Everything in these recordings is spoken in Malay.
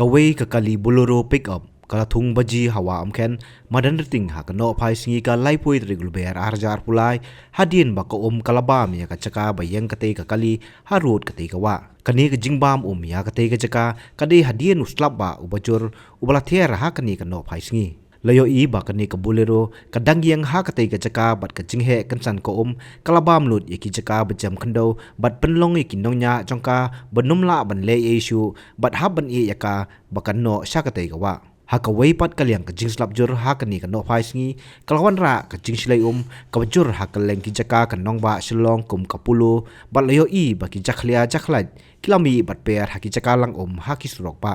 Kawai ka kali bolero pick up kala thung baji hawa amken madan riting ha kano phai singi ka laipoi regular ber arjar pulai hadien ba ko kalabam ya ka chaka bayang kate ka kali harut kate ka wa kani ka jingbam ya kate ka chaka kade hadien uslap ba ubajur ubala thier ha kani kano phai singi layo I ba kani ka bolero kadang yang ha kate ka chaka bat ka jinghe kansan ko kalabam lut ya ki chaka bajam khando bat penlong ya ki nongnya jongka benumla ban le issue bat ha ban ya ka bakano syakate ka wa haka weipat kaliang ka jingslap jur haka ni ka no phai singi kalawan ra ka jingslai ka jur haka leng ki jaka ka nongba shilong kum kapulu bat layo I ba ki jakhlia jakhlait kilami bat per haki jaka lang haki surok pa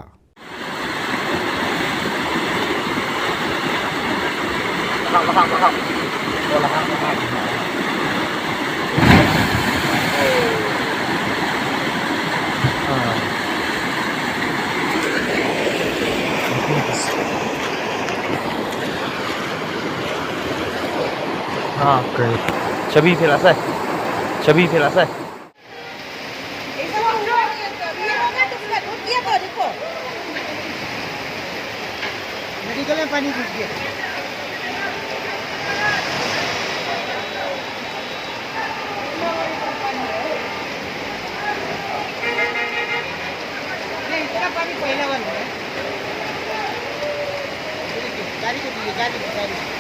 हाँ great छवि फिर ऐसा है छवि फिर ऐसा है मेडिकल में पानी घुस गया नहीं इतना पानी पहला वाला है गाड़ी को दिए गाड़ी